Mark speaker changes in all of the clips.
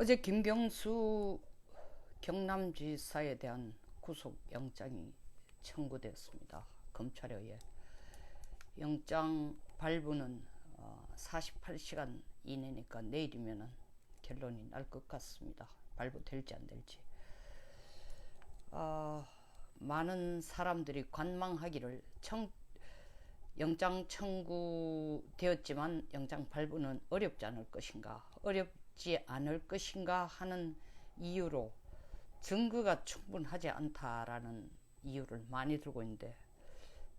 Speaker 1: 어제 김경수 경남지사에 대한 구속영장이 청구되었습니다. 검찰에 의해. 영장 발부는 48시간 이내니까 내일이면 결론이 날 것 같습니다. 발부될지 안 될지. 많은 사람들이 관망하기를 영장 청구되었지만 영장 발부는 어렵지 않을 것인가, 어렵지 않을 것인가 하는 이유로 증거가 충분하지 않다라는 이유를 많이 들고 있는데,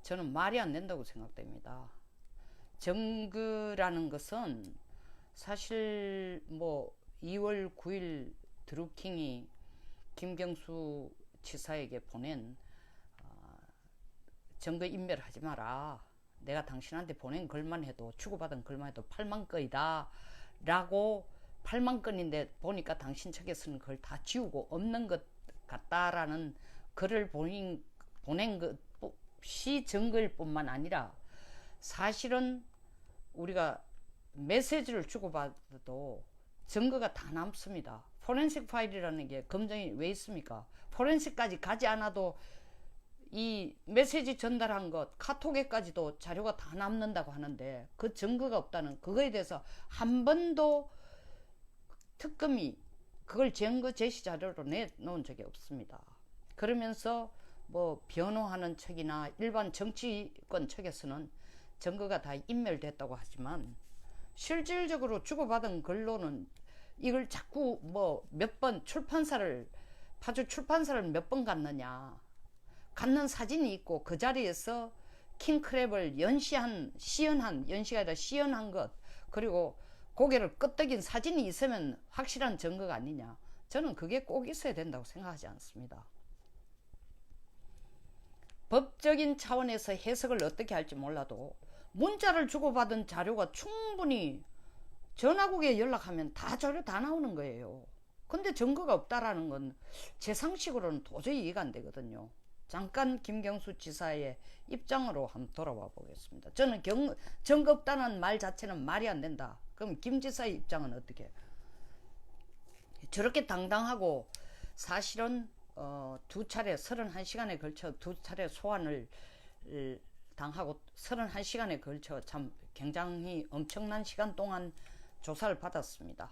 Speaker 1: 저는 말이 안 된다고 생각됩니다. 증거라는 것은 사실 2월 9일 드루킹이 김경수 지사에게 보낸 증거 인멸하지 마라, 내가 당신한테 보낸 글만 해도, 주고받은 글만 해도 8만 건이다 라고, 8만 건인데 보니까 당신 측에서는 그걸 다 지우고 없는 것 같다라는 글을 보낸 것이 증거일 뿐만 아니라, 사실은 우리가 메시지를 주고받아도 증거가 다 남습니다. 포렌식 파일이라는 게 검증이 왜 있습니까? 포렌식까지 가지 않아도 이 메시지 전달한 것, 카톡에까지도 자료가 다 남는다고 하는데, 그 증거가 없다는, 그거에 대해서 한 번도 특검이 그걸 증거 제시 자료로 내놓은 적이 없습니다. 그러면서 변호하는 측이나 일반 정치권 측에서는 증거가 다 인멸됐다고 하지만, 실질적으로 주고받은 글로는 이걸 자꾸 몇 번 파주 출판사를 몇 번 갔느냐, 갖는 사진이 있고 그 자리에서 킹크랩을 연시가 아니라 시연한 것, 그리고 고개를 끄덕인 사진이 있으면 확실한 증거가 아니냐. 저는 그게 꼭 있어야 된다고 생각하지 않습니다. 법적인 차원에서 해석을 어떻게 할지 몰라도 문자를 주고받은 자료가 충분히, 전화국에 연락하면 다 자료 다 나오는 거예요. 근데 증거가 없다라는 건 제 상식으로는 도저히 이해가 안 되거든요. 잠깐 김경수 지사의 입장으로 한번 돌아와 보겠습니다. 저는 증거 없다는 말 자체는 말이 안 된다. 그럼 김 지사의 입장은 어떻게? 저렇게 당당하고, 사실은 두 차례 31시간에 걸쳐 두 차례 소환을 당하고 31시간에 걸쳐 참 굉장히 엄청난 시간 동안 조사를 받았습니다.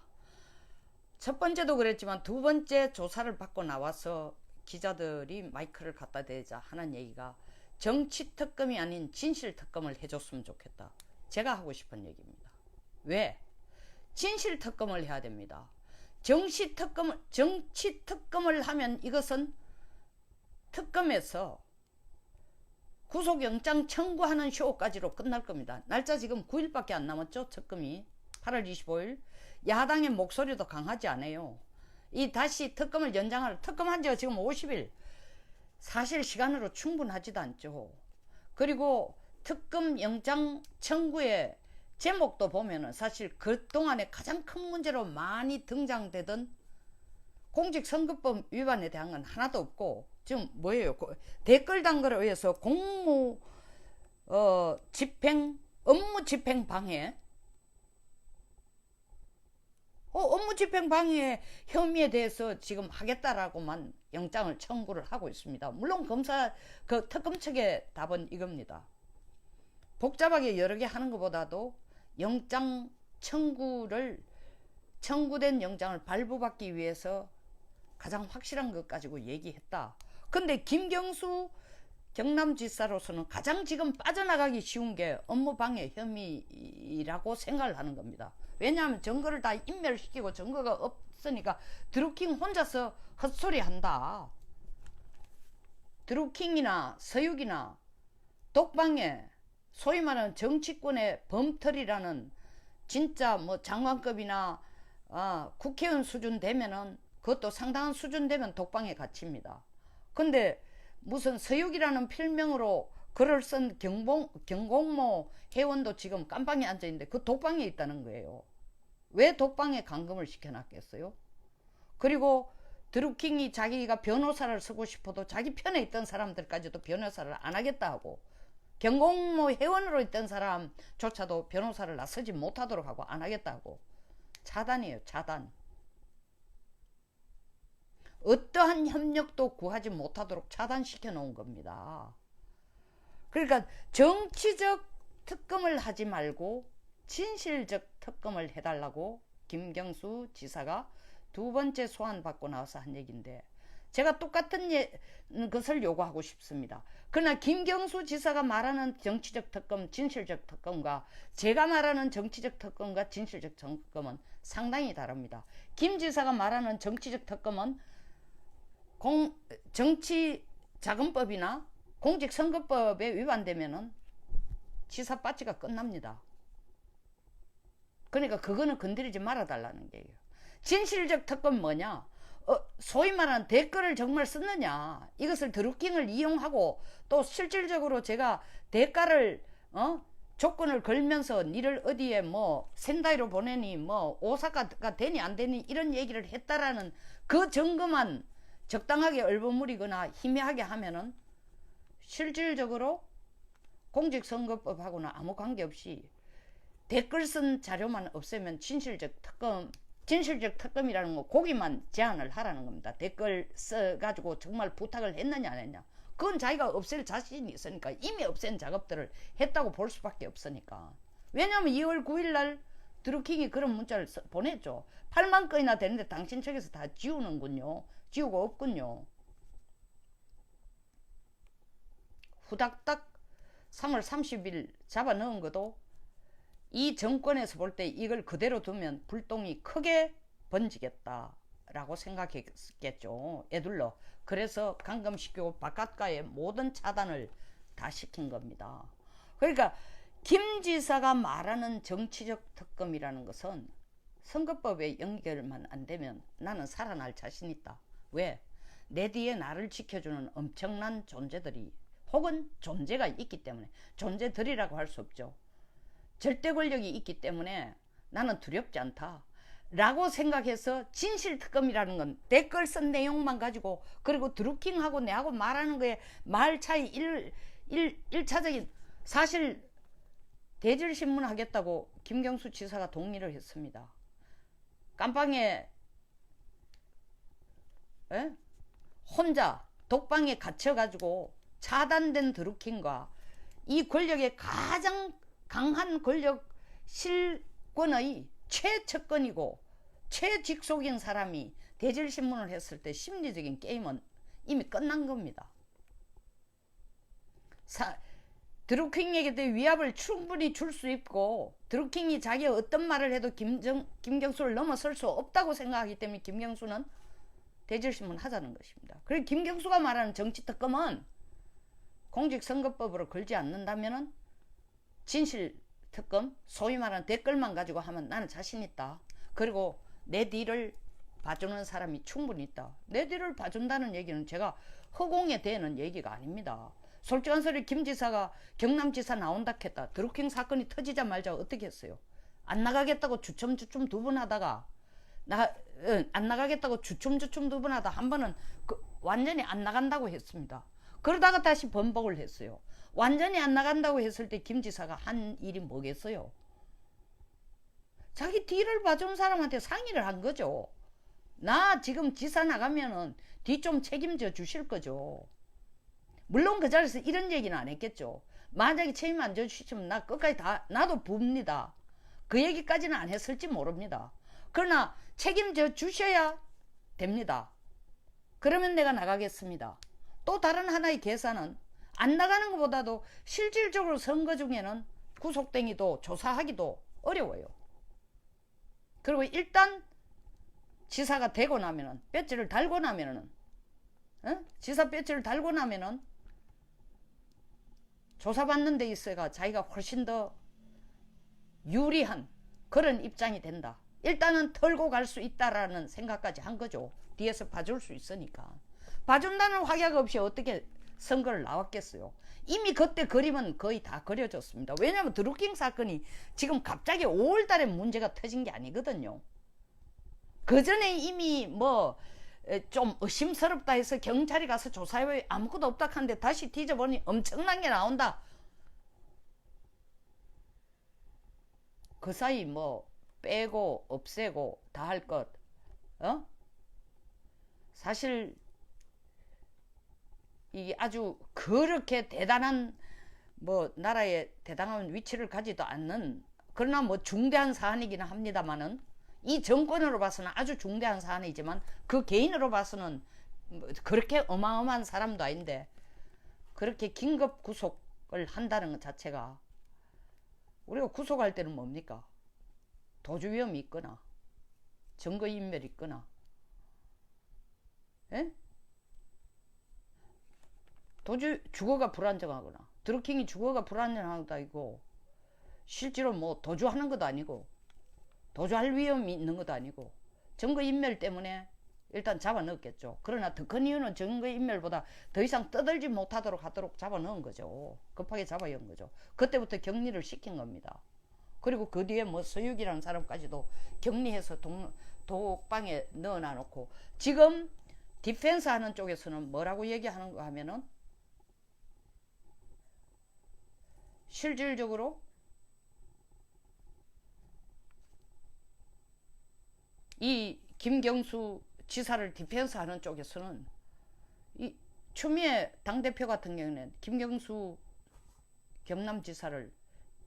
Speaker 1: 첫 번째도 그랬지만 두 번째 조사를 받고 나와서 기자들이 마이크를 갖다 대자 하는 얘기가, 정치 특검이 아닌 진실 특검을 해줬으면 좋겠다. 제가 하고 싶은 얘기입니다. 왜? 진실 특검을 해야 됩니다. 정치 특검을 하면 이것은 특검에서 구속영장 청구하는 쇼까지로 끝날 겁니다. 날짜 지금 9일밖에 안 남았죠. 특검이 8월 25일. 야당의 목소리도 강하지 않아요. 이 다시 특검을 연장할, 특검한 지가 지금 50일. 사실 시간으로 충분하지도 않죠. 그리고 특검 영장 청구의 제목도 보면은 사실 그동안에 가장 큰 문제로 많이 등장되던 공직선거법 위반에 대한 건 하나도 없고, 지금 뭐예요? 댓글 단거에 의해서 업무 집행 방해, 업무 집행 방해 혐의에 대해서 지금 하겠다라고만 영장을 청구를 하고 있습니다. 물론 특검 측의 답은 이겁니다. 복잡하게 여러 개 하는 것보다도 영장 청구된 영장을 발부받기 위해서 가장 확실한 것 가지고 얘기했다. 근데 김경수 경남지사로서는 가장 지금 빠져나가기 쉬운 게 업무방해 혐의라고 생각을 하는 겁니다. 왜냐하면 증거를 다 인멸시키고 증거가 없으니까 드루킹 혼자서 헛소리 한다. 드루킹이나 서육이나 독방에 소위 말하는 정치권의 범털이라는, 진짜 장관급이나 국회의원 수준 되면은, 그것도 상당한 수준 되면 독방에 갇힙니다. 근데 무슨 서육이라는 필명으로 글을 쓴 경공모 회원도 지금 깜방에 앉아있는데 그 독방에 있다는 거예요. 왜 독방에 감금을 시켜놨겠어요? 그리고 드루킹이 자기가 변호사를 쓰고 싶어도 자기 편에 있던 사람들까지도 변호사를 안 하겠다 하고, 경공모 회원으로 있던 사람조차도 변호사를 나서지 못하도록 하고 안 하겠다고. 차단이에요, 차단. 어떠한 협력도 구하지 못하도록 차단시켜 놓은 겁니다. 그러니까 정치적 특검을 하지 말고 진실적 특검을 해달라고 김경수 지사가 두 번째 소환받고 나와서 한 얘기인데, 제가 똑같은 것을 요구하고 싶습니다. 그러나 김경수 지사가 말하는 정치적 특검, 진실적 특검과 제가 말하는 정치적 특검과 진실적 특검은 상당히 다릅니다. 김 지사가 말하는 정치적 특검은 정치자금법이나 공직선거법에 위반되면은 지사 빠지가 끝납니다. 그러니까 그거는 건드리지 말아달라는 게예요. 진실적 특검 뭐냐? 소위 말하는 댓글을 정말 썼느냐? 이것을 드루킹을 이용하고 또 실질적으로 제가 대가를 조건을 걸면서 니를 어디에 뭐 센다이로 보내니 뭐 오사카가 되니 안 되니 이런 얘기를 했다라는 그 증거만 적당하게 얼버무리거나 희미하게 하면은 실질적으로 공직선거법하고는 아무 관계없이 댓글 쓴 자료만 없애면 진실적 특검이라는 거 거기만 제한을 하라는 겁니다. 댓글 써가지고 정말 부탁을 했느냐 안 했냐. 그건 자기가 없앨 자신이 있으니까 이미 없앤 작업들을 했다고 볼 수밖에 없으니까. 왜냐면 2월 9일 날 드루킹이 그런 문자를 보냈죠. 8만 건이나 되는데 당신 측에서 다 지우는군요. 지우고 없군요. 후닥닥 3월 30일 잡아 넣은 것도 이 정권에서 볼 때 이걸 그대로 두면 불똥이 크게 번지겠다라고 생각했겠죠. 애둘러. 그래서 감금시키고 바깥가의 모든 차단을 다 시킨 겁니다. 그러니까 김 지사가 말하는 정치적 특검이라는 것은 선거법에 연결만 안 되면 나는 살아날 자신 있다. 왜? 내 뒤에 나를 지켜주는 엄청난 존재들이 혹은 존재가 있기 때문에, 존재들이라고 할 수 없죠. 절대 권력이 있기 때문에 나는 두렵지 않다 라고 생각해서 진실특검이라는 건 댓글 쓴 내용만 가지고, 그리고 드루킹하고 내하고 말하는 거에 말 차이 1차적인 사실 대질신문 하겠다고 김경수 지사가 동의를 했습니다. 깜빵에 혼자 독방에 갇혀가지고 차단된 드루킹과 이 권력의 가장 강한 권력 실권의 최측근이고 최직속인 사람이 대질신문을 했을 때 심리적인 게임은 이미 끝난 겁니다. 드루킹에게 위압을 충분히 줄 수 있고, 드루킹이 자기가 어떤 말을 해도 김경수를 넘어설 수 없다고 생각하기 때문에 김경수는 대질신문 하자는 것입니다. 그리고 김경수가 말하는 정치특검은 공직선거법으로 걸지 않는다면은 진실특검, 소위 말하는 댓글만 가지고 하면 나는 자신 있다. 그리고 내 뒤를 봐주는 사람이 충분히 있다. 내 뒤를 봐준다는 얘기는 제가 허공에 대는 얘기가 아닙니다. 솔직한 소리, 김 지사가 경남지사 나온다 했다. 드루킹 사건이 터지자마자 어떻게 했어요? 안 나가겠다고 주춤 두 번 하다가 안 나가겠다고 주춤 두 번 하다 한 번은 완전히 안 나간다고 했습니다. 그러다가 다시 번복을 했어요. 완전히 안 나간다고 했을 때 김 지사가 한 일이 뭐겠어요? 자기 뒤를 봐준 사람한테 상의를 한 거죠. 나 지금 지사 나가면은 뒤 좀 책임져 주실 거죠. 물론 그 자리에서 이런 얘기는 안 했겠죠. 만약에 책임 안 져주시면 나 끝까지 다 나도 봅니다. 그 얘기까지는 안 했을지 모릅니다. 그러나 책임져 주셔야 됩니다. 그러면 내가 나가겠습니다. 또 다른 하나의 계산은 안 나가는 것보다도 실질적으로 선거 중에는 구속행위도 조사하기도 어려워요. 그리고 일단 지사가 되고 나면은, 배지를 달고 나면은, 지사 배지를 달고 나면은 조사받는 데 있어가 자기가 훨씬 더 유리한 그런 입장이 된다. 일단은 털고 갈 수 있다라는 생각까지 한 거죠. 뒤에서 봐줄 수 있으니까. 봐준다는 확약 없이 어떻게 선거를 나왔겠어요. 이미 그때 그림은 거의 다 그려졌습니다. 왜냐하면 드루킹 사건이 지금 갑자기 5월달에 문제가 터진 게 아니거든요. 그 전에 이미 뭐 좀 의심스럽다 해서 경찰이 가서 조사해 아무것도 없다 하는데 다시 뒤져보니 엄청난 게 나온다. 그 사이 뭐 빼고 없애고 다 할 것, 사실 이게 아주 그렇게 대단한 뭐 나라의 대단한 위치를 가지도 않는, 그러나 뭐 중대한 사안이기는 합니다만은, 이 정권으로 봐서는 아주 중대한 사안이지만 그 개인으로 봐서는 뭐 그렇게 어마어마한 사람도 아닌데 그렇게 긴급 구속을 한다는 것 자체가, 우리가 구속할 때는 뭡니까? 도주 위험이 있거나 증거인멸이 있거나, 예? 도주 주거가 불안정하거나, 드루킹이 주거가 불안정한 것도 아니고 실제로 뭐 도주하는 것도 아니고 도주할 위험이 있는 것도 아니고 증거인멸 때문에 일단 잡아넣었겠죠. 그러나 더 큰 이유는 증거인멸보다 더 이상 떠들지 못하도록 하도록 잡아넣은 거죠. 급하게 잡아넣은 거죠. 그때부터 격리를 시킨 겁니다. 그리고 그 뒤에 뭐 서육이라는 사람까지도 격리해서 독방에 넣어놔 놓고, 지금 디펜스 하는 쪽에서는 뭐라고 얘기하는가 하면은, 실질적으로 이 김경수 지사를 디펜스 하는 쪽에서는, 이 추미애 당대표 같은 경우는 김경수 경남지사를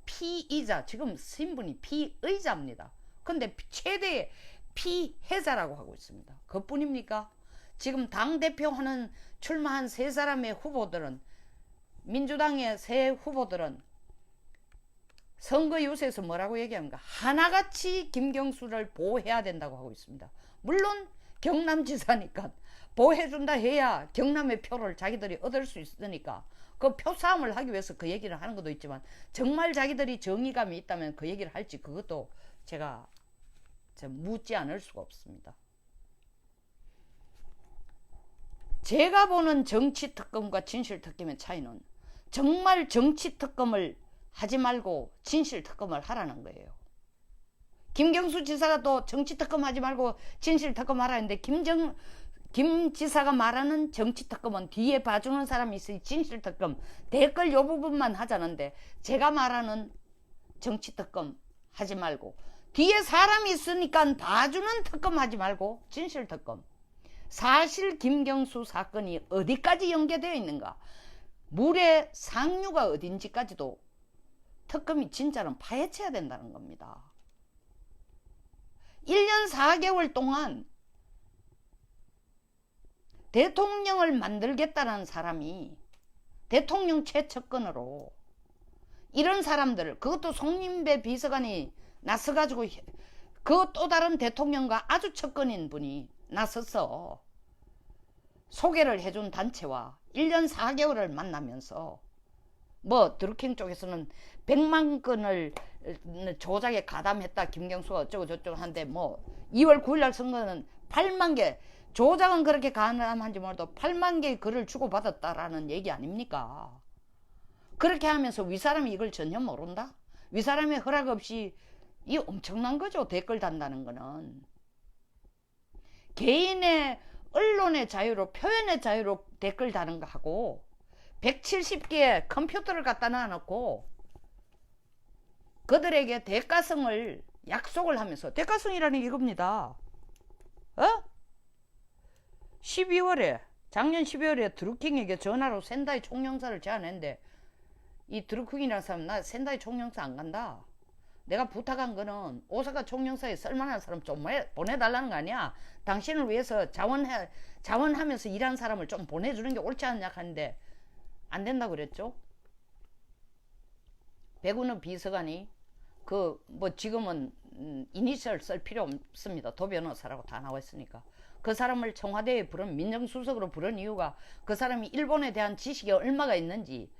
Speaker 1: 피의자, 지금 신분이 피의자입니다. 근데 최대의 피해자라고 하고 있습니다. 그뿐입니까? 지금 당대표 하는 출마한 세 사람의 후보들은, 민주당의 세 후보들은 선거 유세에서 뭐라고 얘기합니까? 하나같이 김경수를 보호해야 된다고 하고 있습니다. 물론 경남지사니까 보호해준다 해야 경남의 표를 자기들이 얻을 수 있으니까 그 표싸움을 하기 위해서 그 얘기를 하는 것도 있지만, 정말 자기들이 정의감이 있다면 그 얘기를 할지 그것도 제가 묻지 않을 수가 없습니다. 제가 보는 정치특검과 진실특검의 차이는, 정말 정치특검을 하지 말고 진실특검을 하라는 거예요. 김경수 지사가 또 정치특검 하지 말고 진실특검 하라는데, 김 지사가 말하는 정치특검은 뒤에 봐주는 사람이 있으니 진실특검 댓글 요 부분만 하자는데, 제가 말하는 정치특검 하지 말고 뒤에 사람이 있으니까 봐주는 특검 하지 말고 진실특검, 사실 김경수 사건이 어디까지 연계되어 있는가, 물의 상류가 어딘지까지도 특검이 진짜로 파헤쳐야 된다는 겁니다. 1년 4개월 동안 대통령을 만들겠다는 사람이 대통령 최측근으로 이런 사람들을, 그것도 송림배 비서관이 나서가지고 그 또 다른 대통령과 아주 측근인 분이 나서서 소개를 해준 단체와 1년 4개월을 만나면서, 뭐 드루킹 쪽에서는 100만 건을 조작에 가담했다 김경수가 어쩌고 저쩌고 하는데, 뭐 2월 9일날 선거는 8만 개, 조작은 그렇게 가담한지 몰라도 8만 개의 글을 주고받았다라는 얘기 아닙니까? 그렇게 하면서 윗사람이 이걸 전혀 모른다? 윗사람의 허락 없이, 이 엄청난 거죠. 댓글 단다는 거는 개인의 언론의 자유로, 표현의 자유로 댓글 다는 거 하고 170개의 컴퓨터를 갖다 놔놓고 그들에게 대가성을 약속을 하면서, 대가성이라는 게 이겁니다. 12월에, 작년 12월에 드루킹에게 전화로 센다이 총영사를 제안했는데, 이 드루킹이라는 사람, 나 센다이 총영사 안 간다. 내가 부탁한 거는 오사카 총영사에 쓸만한 사람 좀 보내달라는 거 아니야. 당신을 위해서 자원하면서 일한 사람을 좀 보내주는 게 옳지 않냐 하는데 안 된다고 그랬죠. 백운호 비서관이 뭐 지금은 이니셜 쓸 필요 없습니다. 도 변호사라고 다 나와 있으니까. 그 사람을 청와대에 민정수석으로 부른 이유가, 그 사람이 일본에 대한 지식이 얼마가 있는지,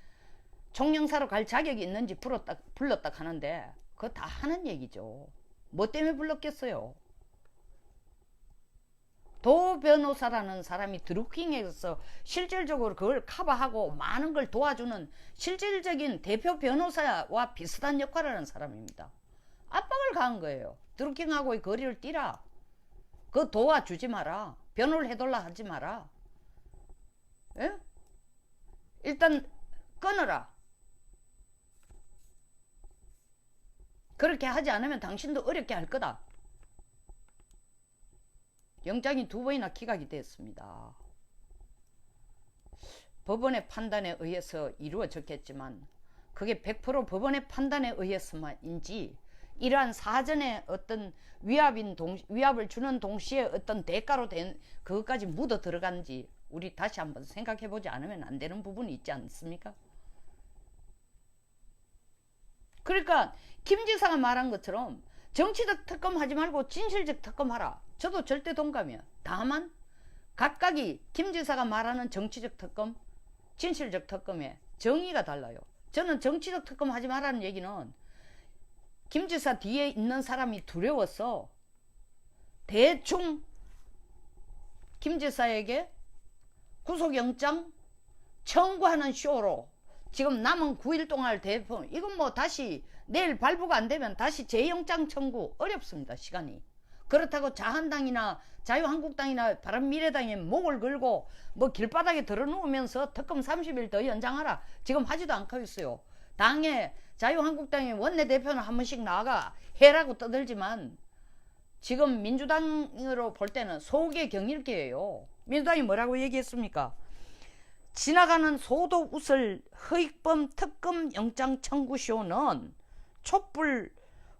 Speaker 1: 총영사로 갈 자격이 있는지 불렀다 하는데, 그거 다 하는 얘기죠. 뭐 때문에 불렀겠어요? 도 변호사라는 사람이 드루킹에서 실질적으로 그걸 커버하고 많은 걸 도와주는 실질적인 대표 변호사와 비슷한 역할을 하는 사람입니다. 압박을 가한 거예요. 드루킹하고의 거리를 띠라. 그거 도와주지 마라. 변호를 해달라 하지 마라. 예? 일단 끊어라. 그렇게 하지 않으면 당신도 어렵게 할 거다. 영장이 2번이나 기각이 됐습니다. 법원의 판단에 의해서 이루어졌겠지만 그게 100% 법원의 판단에 의해서만인지 이러한 사전에 어떤 위압을 주는 동시에 어떤 대가로 된 그것까지 묻어 들어간지 우리 다시 한번 생각해 보지 않으면 안 되는 부분이 있지 않습니까? 그러니까 김 지사가 말한 것처럼 정치적 특검 하지 말고 진실적 특검 하라. 저도 절대 동감이야. 다만 각각이 김 지사가 말하는 정치적 특검, 진실적 특검의 정의가 달라요. 저는 정치적 특검 하지 말라는 얘기는 김 지사 뒤에 있는 사람이 두려워서 대충 김 지사에게 구속영장 청구하는 쇼로 지금 남은 9일 동안 대법, 이건 뭐 다시 내일 발부가 안 되면 다시 재영장 청구 어렵습니다. 시간이. 그렇다고 자한당이나 자유한국당이나 바른미래당에 목을 걸고 뭐 길바닥에 들어누우면서 특검 30일 더 연장하라. 지금 하지도 않고 있어요. 당에 자유한국당의 원내대표는 한 번씩 나가 해라고 떠들지만 지금 민주당으로 볼 때는 소개 경일기예요. 민주당이 뭐라고 얘기했습니까? 지나가는 소도 웃을 허익범 특검 영장 청구쇼는 촛불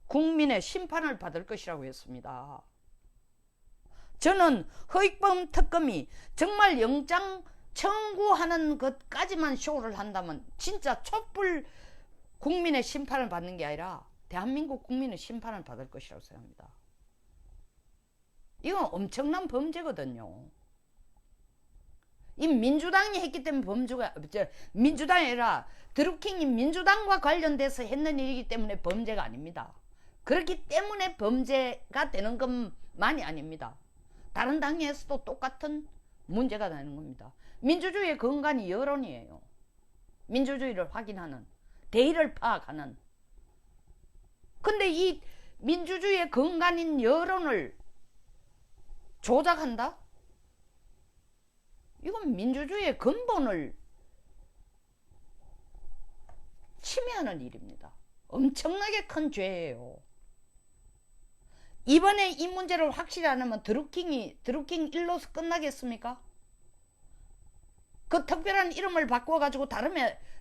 Speaker 1: 국민의 심판을 받을 것이라고 했습니다. 저는 허익범 특검이 정말 영장 청구하는 것까지만 쇼를 한다면 진짜 촛불 국민의 심판을 받는 게 아니라 대한민국 국민의 심판을 받을 것이라고 생각합니다. 이건 엄청난 범죄거든요. 이 민주당이 했기 때문에 범죄가, 민주당이 아니라 드루킹이 민주당과 관련돼서 했는 일이기 때문에 범죄가 아닙니다. 그렇기 때문에 범죄가 되는 것만이 아닙니다. 다른 당에서도 똑같은 문제가 되는 겁니다. 민주주의의 근간이 여론이에요. 민주주의를 확인하는, 대의를 파악하는. 근데 이 민주주의의 근간인 여론을 조작한다? 이건 민주주의의 근본을 침해하는 일입니다. 엄청나게 큰 죄예요. 이번에 이 문제를 확실히 안 하면 드루킹 1로서 끝나겠습니까? 그 특별한 이름을 바꿔가지고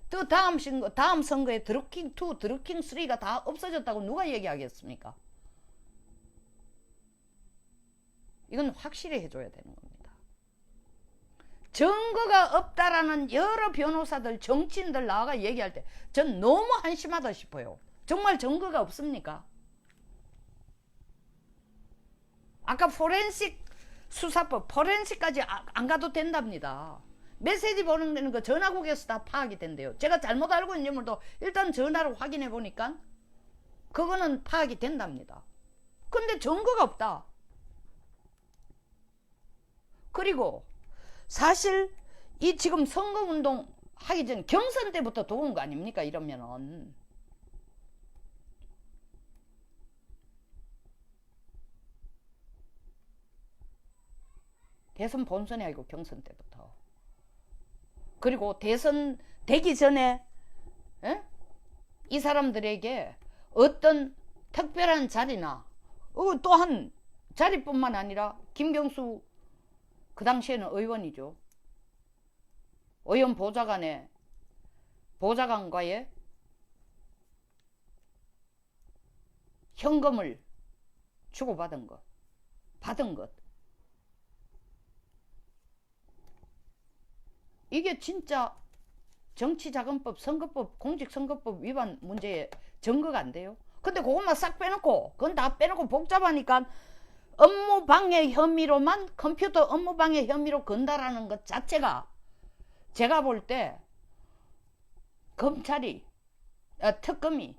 Speaker 1: 또 다음 선거에 드루킹 2, 드루킹 3가 다 없어졌다고 누가 얘기하겠습니까? 이건 확실히 해줘야 되는 겁니다. 증거가 없다라는 여러 변호사들, 정치인들 나와가 얘기할 때 전 너무 한심하다 싶어요. 정말 증거가 없습니까? 아까 포렌식 수사법, 포렌식까지 안 가도 된답니다. 메시지 보내는 거 전화국에서 다 파악이 된대요. 제가 잘못 알고 있는 점을도 일단 전화로 확인해 보니까 그거는 파악이 된답니다. 근데 증거가 없다. 그리고 사실 이 지금 선거운동 하기 전 경선 때부터 도운 거 아닙니까? 이러면은. 대선 본선이 아니고 경선 때부터. 그리고 대선 되기 전에 이 사람들에게 어떤 특별한 자리나 또한 자리뿐만 아니라 김경수 그 당시에는 의원이죠. 의원 보좌관과의 현금을 주고받은 것, 받은 것. 이게 진짜 정치자금법, 선거법, 공직선거법 위반 문제에 증거가 안 돼요. 근데 그것만 싹 빼놓고, 그건 다 빼놓고 복잡하니까 업무방해 혐의로만, 컴퓨터 업무방해 혐의로 건다라는 것 자체가 제가 볼 때 특검이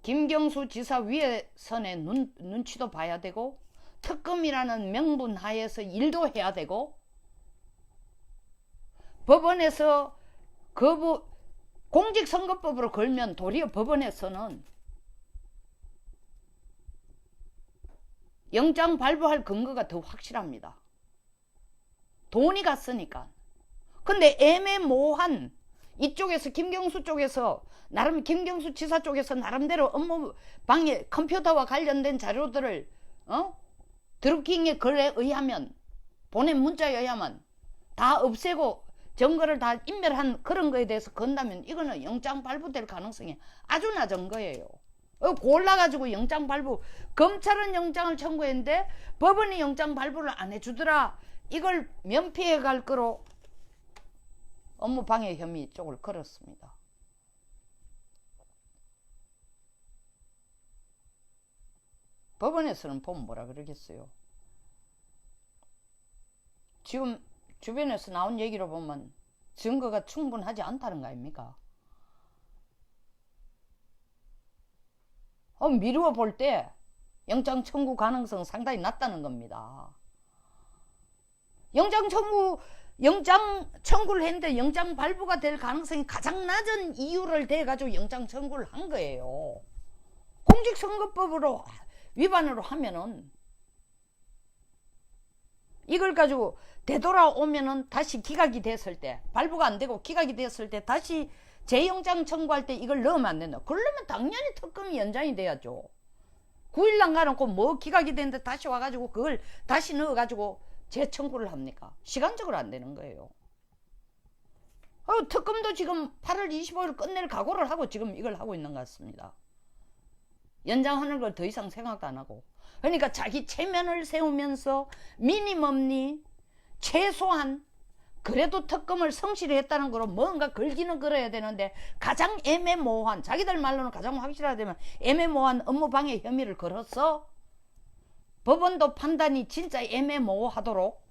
Speaker 1: 김경수 지사 위에선의 눈치도 봐야 되고 특검이라는 명분 하에서 일도 해야 되고 법원에서 공직선거법으로 걸면 도리어 법원에서는 영장 발부할 근거가 더 확실합니다. 돈이 갔으니까. 근데 애매모호한 이쪽에서 김경수 쪽에서 김경수 지사 쪽에서 나름대로 업무방해 컴퓨터와 관련된 자료들을 드루킹의 글에 의하면, 보낸 문자에 의하면 다 없애고 증거를 다 인멸한 그런 거에 대해서 건다면 이거는 영장 발부될 가능성이 아주 낮은 거예요. 골라가지고 영장 발부, 검찰은 영장을 청구했는데 법원이 영장 발부를 안 해주더라. 이걸 면피해 갈 거로 업무방해 혐의 쪽을 걸었습니다. 법원에서는 보면 뭐라 그러겠어요. 지금 주변에서 나온 얘기로 보면 증거가 충분하지 않다는 거 아닙니까? 미루어 볼 때 영장 청구 가능성 상당히 낮다는 겁니다. 영장 청구를 했는데 영장 발부가 될 가능성이 가장 낮은 이유를 대가지고 영장 청구를 한 거예요. 공직선거법으로 위반으로 하면은 이걸 가지고 되돌아오면은 다시 기각이 됐을 때, 발부가 안 되고 기각이 됐을 때 다시 재영장 청구할 때 이걸 넣으면 안 된다. 그러려면 당연히 특검이 연장이 돼야죠. 9일 남가놓고 뭐 기각이 됐는데 다시 와가지고 그걸 다시 넣어가지고 재청구를 합니까? 시간적으로 안 되는 거예요. 특검도 지금 8월 25일 끝낼 각오를 하고 지금 이걸 하고 있는 것 같습니다. 연장하는 걸 더 이상 생각도 안 하고. 그러니까 자기 체면을 세우면서 미니멈니 최소한 그래도 특검을 성실히 했다는 거로 뭔가 걸기는 걸어야 되는데 가장 애매모호한, 자기들 말로는 가장 확실하다면 애매모호한 업무방해 혐의를 걸었어. 법원도 판단이 진짜 애매모호하도록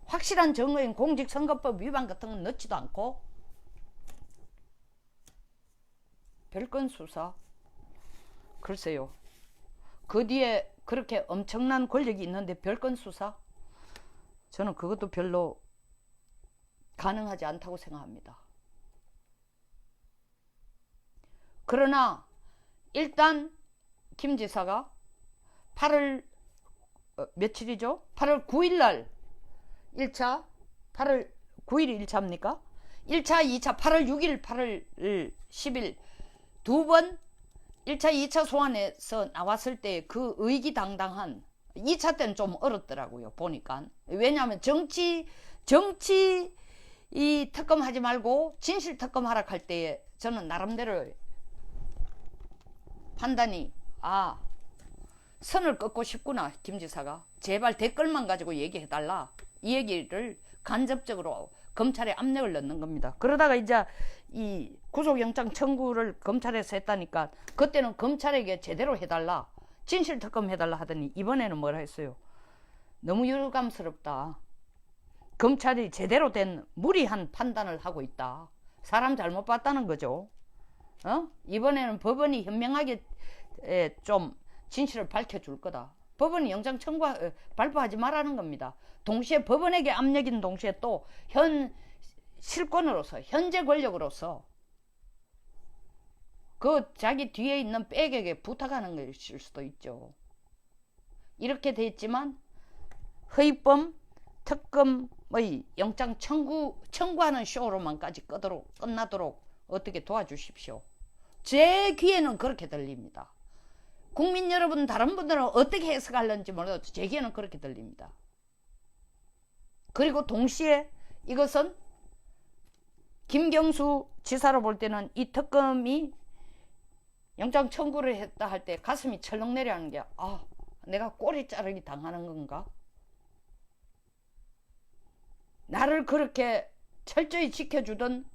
Speaker 1: 확실한 증거인 공직선거법 위반 같은 건 넣지도 않고 별건 수사. 글쎄요. 그 뒤에 그렇게 엄청난 권력이 있는데 별건 수사? 저는 그것도 별로 가능하지 않다고 생각합니다. 그러나 일단 김 지사가 8월 며칠이죠? 8월 9일 날 1차, 8월 9일이 1차입니까? 1차, 2차, 8월 6일, 8월 10일 두 번 1차, 2차 소환에서 나왔을 때 그 의기당당한 2차 때는 좀 어렵더라고요. 보니까. 왜냐하면 정치 이 특검 하지 말고 진실 특검 하라 할 때에 저는 나름대로 판단이 선을 긋고 싶구나. 김 지사가 제발 댓글만 가지고 얘기해달라. 이 얘기를 간접적으로 검찰에 압력을 넣는 겁니다. 그러다가 이제 이 구속영장 청구를 검찰에서 했다니까 그때는 검찰에게 제대로 해달라, 진실 특검 해달라 하더니 이번에는 뭐라 했어요? 너무 유감스럽다. 검찰이 제대로 된 무리한 판단을 하고 있다. 사람 잘못 봤다는 거죠. 이번에는 법원이 현명하게 좀 진실을 밝혀줄 거다. 법원이 영장 청구 발부하지 말라는 겁니다. 동시에 법원에게 압력인 동시에 또 현 실권으로서, 현재 권력으로서 그 자기 뒤에 있는 백에게 부탁하는 것일 수도 있죠. 이렇게 됐지만 허위범 특검의 영장 청구하는 쇼로만까지 끝나도록 어떻게 도와주십시오. 제 귀에는 그렇게 들립니다. 국민 여러분, 다른 분들은 어떻게 해석하는지 몰라도 제 귀에는 그렇게 들립니다. 그리고 동시에 이것은 김경수 지사로 볼 때는 이 특검이 영장 청구를 했다 할 때 가슴이 철렁 내려하는 게 내가 꼬리 자르기 당하는 건가? 나를 그렇게 철저히 지켜주던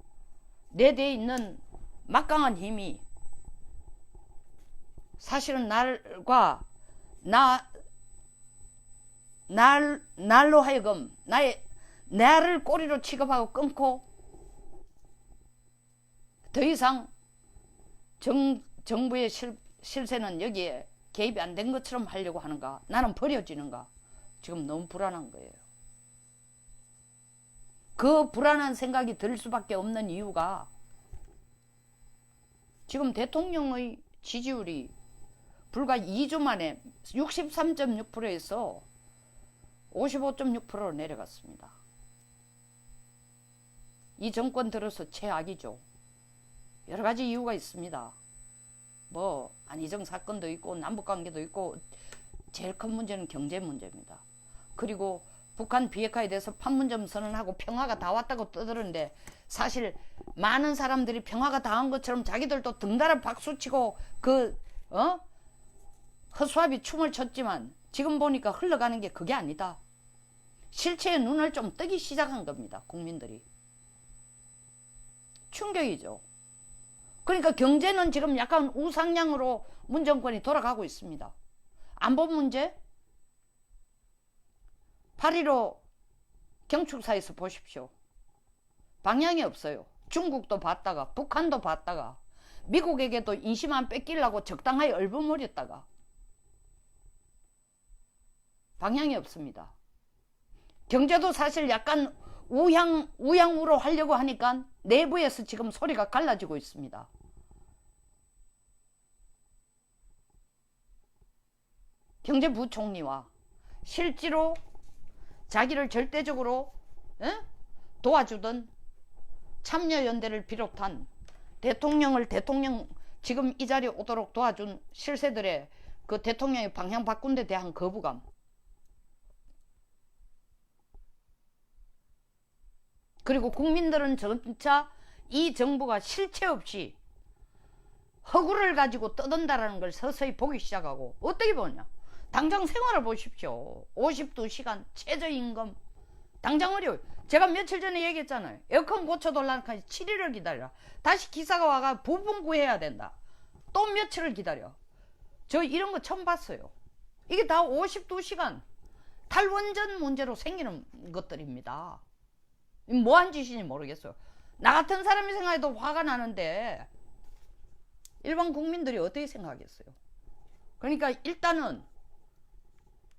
Speaker 1: 내 뒤에 있는 막강한 힘이 사실은 날로 하여금 나를 꼬리로 취급하고 끊고 더 이상 정부의 실세는 여기에 개입이 안 된 것처럼 하려고 하는가? 나는 버려지는가? 지금 너무 불안한 거예요. 그 불안한 생각이 들 수밖에 없는 이유가 지금 대통령의 지지율이 불과 2주 만에 63.6%에서 55.6%로 내려갔습니다. 이 정권 들어서 최악이죠. 여러 가지 이유가 있습니다. 안희정 사건도 있고 남북관계도 있고 제일 큰 문제는 경제 문제입니다. 그리고 북한 비핵화에 대해서 판문점 선언하고 평화가 다 왔다고 떠드는데 사실 많은 사람들이 평화가 다 온 것처럼 자기들도 등달아 박수치고 허수아비 춤을 췄지만 지금 보니까 흘러가는 게 그게 아니다. 실체의 눈을 좀 뜨기 시작한 겁니다. 국민들이. 충격이죠. 그러니까 경제는 지금 약간 우상향으로 문정권이 돌아가고 있습니다. 안보 문제? 8.15 경축사에서 보십시오. 방향이 없어요. 중국도 봤다가 북한도 봤다가 미국에게도 인심 안 뺏기려고 적당하게 얼버무렸다가 방향이 없습니다. 경제도 사실 약간 우양우로 하려고 하니까 내부에서 지금 소리가 갈라지고 있습니다. 경제부총리와 실제로 자기를 절대적으로 도와주던 참여연대를 비롯한 대통령 지금 이 자리에 오도록 도와준 실세들의 그 대통령의 방향 바꾼 데 대한 거부감, 그리고 국민들은 전차 이 정부가 실체 없이 허구를 가지고 떠든다라는 걸 서서히 보기 시작하고, 어떻게 보냐, 당장 생활을 보십시오. 52시간 최저임금 당장 어려워요. 제가 며칠 전에 얘기했잖아요. 에어컨 고쳐달라니까 7일을 기다려. 다시 기사가 와가 부품 구해야 된다. 또 며칠을 기다려. 저 이런 거 처음 봤어요. 이게 다 52시간 탈원전 문제로 생기는 것들입니다. 뭐한 짓인지 모르겠어요. 나 같은 사람이 생각해도 화가 나는데 일반 국민들이 어떻게 생각하겠어요? 그러니까 일단은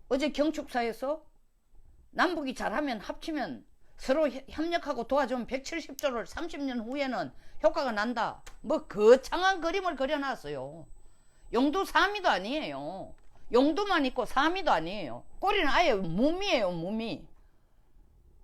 Speaker 1: 어제 경축사에서 남북이 잘하면 합치면 서로 협력하고 도와주면 170조를 30년 후에는 효과가 난다. 뭐 거창한 그림을 그려놨어요. 용두 사미도 아니에요. 용두만 있고 사미도 아니에요. 꼬리는 아예 무미예요, 무미.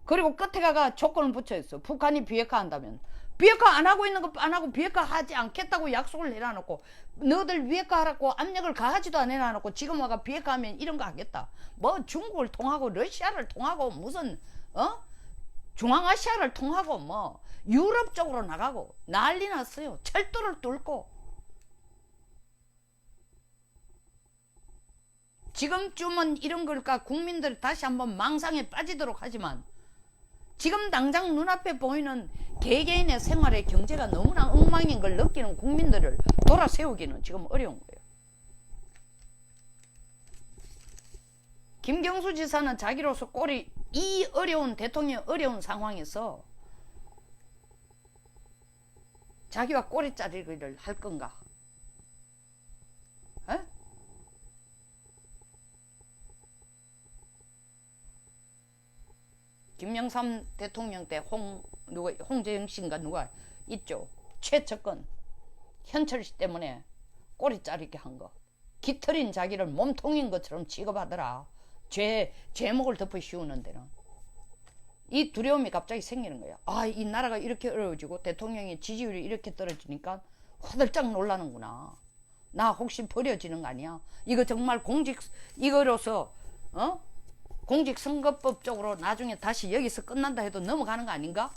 Speaker 1: 그리고 끝에 가가 조건을 붙여있어. 북한이 비핵화 한다면. 비핵화 안 하고 있는 거 안 하고 비핵화 하지 않겠다고 약속을 해놔놓고 너들 비핵화 하라고 압력을 가하지도 안 해놔놓고 지금 와가 비핵화 하면 이런 거 하겠다. 뭐 중국을 통하고 러시아를 통하고 무슨 중앙아시아를 통하고 뭐 유럽 쪽으로 나가고 난리 났어요. 철도를 뚫고. 지금쯤은 이런 걸까 국민들이 다시 한번 망상에 빠지도록 하지만 지금 당장 눈앞에 보이는 개개인의 생활의 경제가 너무나 엉망인 걸 느끼는 국민들을 돌아세우기는 지금 어려운 거예요. 김경수 지사는 자기로서 꼴이 이 어려운 대통령 어려운 상황에서 자기가 꼬리자리를 할 건가? 김영삼 대통령 때 홍재영 씨인가 누가 있죠. 최측근 현철 씨 때문에 꼬리 자르게 한 거. 깃털인 자기를 몸통인 것처럼 취급하더라. 죄목을 덮어 씌우는 데는. 이 두려움이 갑자기 생기는 거야. 아, 이 나라가 이렇게 어려워지고 대통령의 지지율이 이렇게 떨어지니까 화들짝 놀라는구나. 나 혹시 버려지는 거 아니야? 이거 정말 이거로서 공직선거법적으로 나중에 다시 여기서 끝난다 해도 넘어가는 거 아닌가?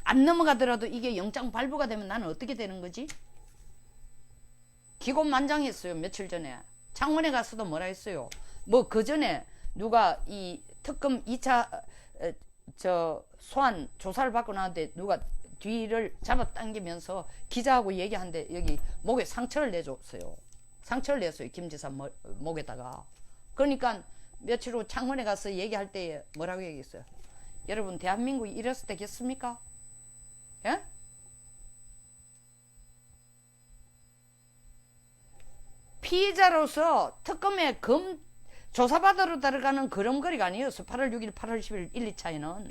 Speaker 1: 안 넘어가더라도 이게 영장 발부가 되면 나는 어떻게 되는 거지? 기곤만장했어요. 며칠 전에 창원에 가서도 뭐라 했어요. 뭐 그 전에 누가 이 특검 2차 소환 조사를 받고 나왔는데 누가 뒤를 잡아당기면서 기자하고 얘기하는데 여기 목에 상처를 내줬어요. 상처를 냈어요. 김 지사 목에다가. 그러니까 며칠 후 창원에 가서 얘기할 때 뭐라고 얘기했어요? 여러분 대한민국이 이랬을 때겠습니까? 예? 피의자로서 특검에 조사받으러 들어가는 걸음걸이가 아니었어. 8월 6일, 8월 10일 1, 2차에는.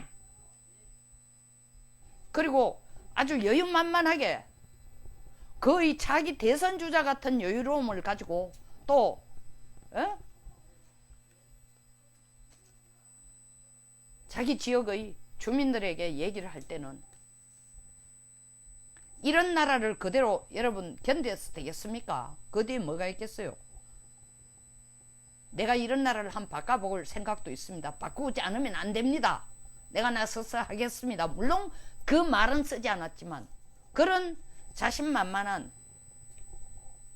Speaker 1: 그리고 아주 여유만만하게 거의 자기 대선 주자 같은 여유로움을 가지고 또 자기 지역의 주민들에게 얘기를 할 때는 이런 나라를 그대로 여러분 견뎌서 되겠습니까? 그 뒤에 뭐가 있겠어요? 내가 이런 나라를 한번 바꿔볼 생각도 있습니다. 바꾸지 않으면 안 됩니다. 내가 나서서 하겠습니다. 물론 그 말은 쓰지 않았지만 그런 자신만만한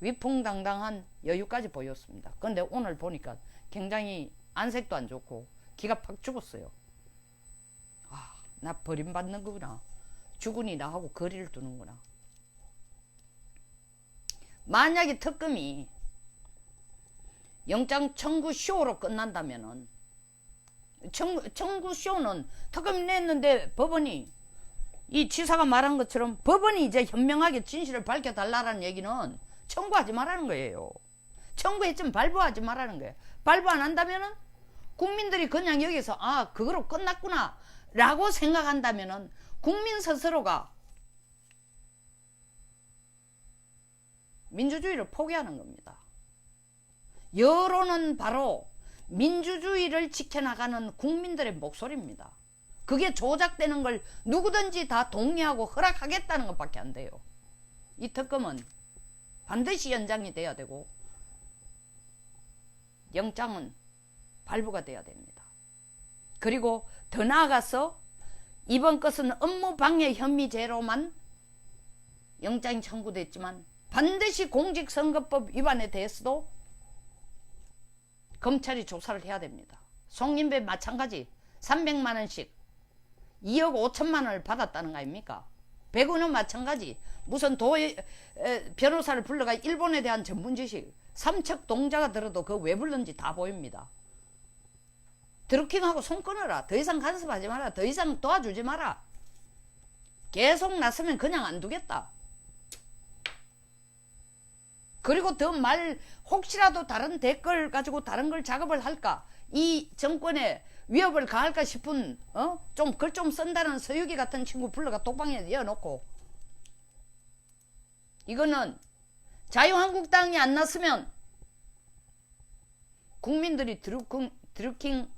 Speaker 1: 위풍당당한 여유까지 보였습니다. 그런데 오늘 보니까 굉장히 안색도 안 좋고 기가 팍 죽었어요. 아, 나 버림받는 거구나. 죽으니 나하고 거리를 두는구나. 만약에 특검이 영장 청구 쇼로 끝난다면은, 청구 쇼는 특검이 냈는데 법원이, 이 지사가 말한 것처럼 법원이 이제 현명하게 진실을 밝혀달라는 얘기는 청구하지 말라는 거예요. 청구했지만 발부하지 말라는 거예요. 발부 안 한다면은 국민들이 그냥 여기서 아 그거로 끝났구나 라고 생각한다면은 국민 스스로가 민주주의를 포기하는 겁니다. 여론은 바로 민주주의를 지켜나가는 국민들의 목소리입니다. 그게 조작되는 걸 누구든지 다 동의하고 허락하겠다는 것밖에 안 돼요. 이 특검은 반드시 연장이 돼야 되고 영장은 발부가 돼야 됩니다. 그리고 더 나아가서 이번 것은 업무방해 혐의죄로만 영장이 청구됐지만 반드시 공직선거법 위반에 대해서도 검찰이 조사를 해야 됩니다. 송인배 마찬가지 300만원씩 2억 5천만 원을 받았다는 거 아닙니까? 백운은 마찬가지 무슨 변호사를 불러가 일본에 대한 전문 지식 삼척 동자가 들어도 그 왜 불렀는지 다 보입니다. 드루킹하고 손 끊어라. 더 이상 간섭하지 마라. 더 이상 도와주지 마라. 계속 나서면 그냥 안 두겠다. 그리고 더 말 혹시라도 다른 댓글 가지고 다른 걸 작업을 할까 이 정권에 위협을 가할까 싶은 좀 글 좀 쓴다는 서유기 같은 친구 불러가 독방에 이어놓고 이거는 자유한국당이 안 났으면 국민들이 드루킹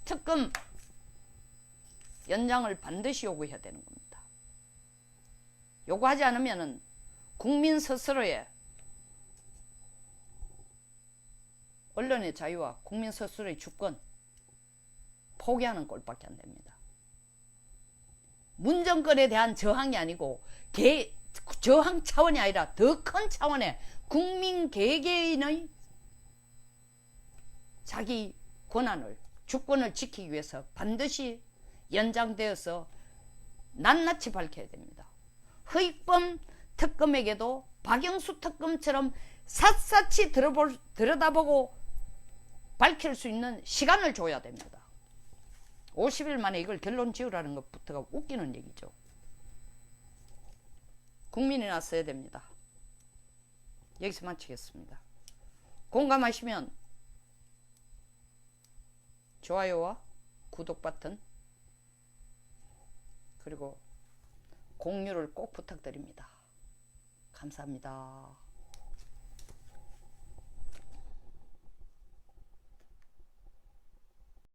Speaker 1: 특검 연장을 반드시 요구해야 되는 겁니다. 요구하지 않으면은 국민 스스로의 언론의 자유와 국민 스스로의 주권 포기하는 꼴밖에 안 됩니다. 문정권에 대한 저항이 아니고 저항 차원이 아니라 더 큰 차원의 국민 개개인의 자기 권한을 주권을 지키기 위해서 반드시 연장되어서 낱낱이 밝혀야 됩니다. 허익범 특검에게도 박영수 특검처럼 샅샅이 들여다보고 밝힐 수 있는 시간을 줘야 됩니다. 50일 만에 이걸 결론 지으라는 것부터가 웃기는 얘기죠. 국민이 나서야 됩니다. 여기서 마치겠습니다. 공감하시면 좋아요와 구독 버튼 그리고 공유를 꼭 부탁드립니다. 감사합니다.